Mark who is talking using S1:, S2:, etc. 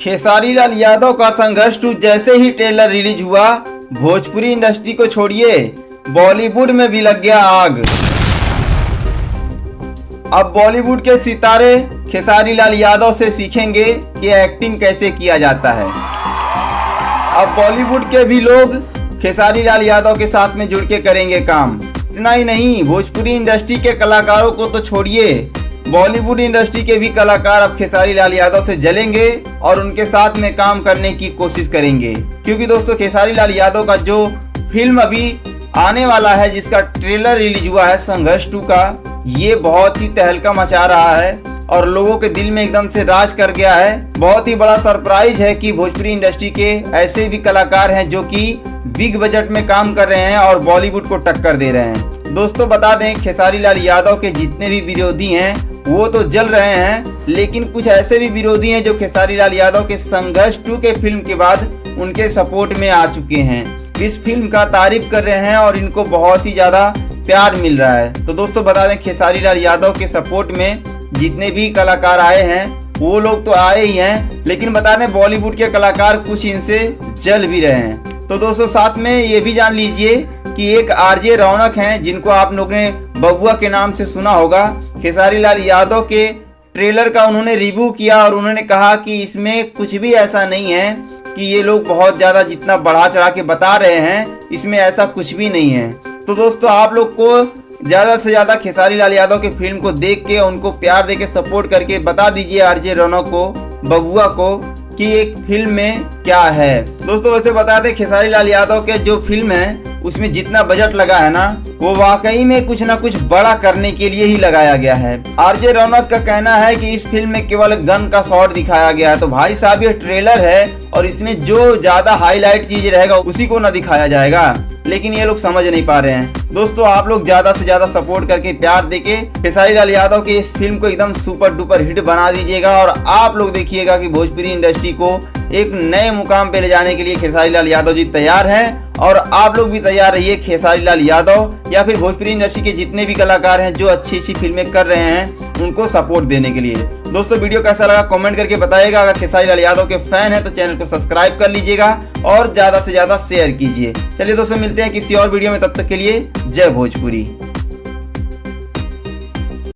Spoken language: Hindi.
S1: खेसारी लाल यादव का संघर्ष 2 जैसे ही ट्रेलर रिलीज हुआ, भोजपुरी इंडस्ट्री को छोड़िए बॉलीवुड में भी लग गया आग। अब बॉलीवुड के सितारे खेसारी लाल यादव से सीखेंगे कि एक्टिंग कैसे किया जाता है। अब बॉलीवुड के भी लोग खेसारी लाल यादव के साथ में जुड़ के करेंगे काम। इतना ही नहीं, भोजपुरी इंडस्ट्री के कलाकारों को तो छोड़िए, बॉलीवुड इंडस्ट्री के भी कलाकार अब खेसारी लाल यादव से जलेंगे और उनके साथ में काम करने की कोशिश करेंगे। क्योंकि दोस्तों खेसारी लाल यादव का जो फिल्म अभी आने वाला है, जिसका ट्रेलर रिलीज हुआ है संघर्ष 2 का, ये बहुत ही तहलका मचा रहा है और लोगों के दिल में एकदम से राज कर गया है। बहुत ही बड़ा सरप्राइज है कि भोजपुरी इंडस्ट्री के ऐसे भी कलाकार हैं जो कि बिग बजट में काम कर रहे हैं और बॉलीवुड को टक्कर दे रहे हैं। दोस्तों बता दें, खेसारी लाल यादव के जितने भी विरोधी हैं वो तो जल रहे हैं, लेकिन कुछ ऐसे भी विरोधी हैं जो खेसारी लाल यादव के संघर्ष 2 के फिल्म के बाद उनके सपोर्ट में आ चुके हैं, इस फिल्म का तारीफ कर रहे हैं और इनको बहुत ही ज्यादा प्यार मिल रहा है। तो दोस्तों बता दें, खेसारी लाल यादव के सपोर्ट में जितने भी कलाकार आए हैं वो लोग तो आए ही हैं, लेकिन बता दें बॉलीवुड के कलाकार कुछ इनसे जल भी रहे हैं। तो दोस्तों साथ में ये भी जान लीजिए कि एक आरजे रौनक हैं, जिनको आप लोगों ने बबुआ के नाम से सुना होगा। खेसारी लाल यादव के ट्रेलर का उन्होंने रिव्यू किया और उन्होंने कहा कि इसमें कुछ भी ऐसा नहीं है कि ये लोग बहुत ज्यादा जितना बढ़ा चढ़ा के बता रहे हैं, इसमें ऐसा कुछ भी नहीं है। तो दोस्तों आप लोग को ज्यादा से ज्यादा खेसारी लाल यादव की फिल्म को देख के, उनको प्यार दे के, सपोर्ट करके बता दीजिए आरजे रौनक को, बबुआ को, कि एक फिल्म में क्या है। दोस्तों वैसे बता दें, खेसारी लाल यादव के जो फिल्म है उसमें जितना बजट लगा है ना, वो वाकई में कुछ ना कुछ बड़ा करने के लिए ही लगाया गया है। आरजे रौनक का कहना है कि इस फिल्म में केवल गन का शॉट दिखाया गया है। तो भाई साहब ये ट्रेलर है और इसमें जो ज्यादा हाईलाइट चीज रहेगा उसी को ना दिखाया जाएगा, लेकिन ये लोग समझ नहीं पा रहे हैं। दोस्तों आप लोग ज्यादा से ज्यादा सपोर्ट करके, प्यार देके खेसारी लाल यादव के इस फिल्म को एकदम सुपर डुपर हिट बना दीजिएगा और आप लोग देखिएगा कि भोजपुरी इंडस्ट्री को एक नए मुकाम पे ले जाने के लिए खेसारी लाल यादव जी तैयार हैं। और आप लोग भी तैयार रहिए खेसारी लाल यादव या फिर भोजपुरी इंडस्ट्री के जितने भी कलाकार हैं जो अच्छी अच्छी फिल्में कर रहे हैं, उनको सपोर्ट देने के लिए। दोस्तों वीडियो कैसा लगा कमेंट करके बताइएगा। अगर खेसारी लाल यादव के फैन है तो चैनल को सब्सक्राइब कर लीजिएगा और ज्यादा से ज्यादा शेयर कीजिए। चलिए दोस्तों मिलते हैं किसी और वीडियो में, तब तक के लिए जय भोजपुरी।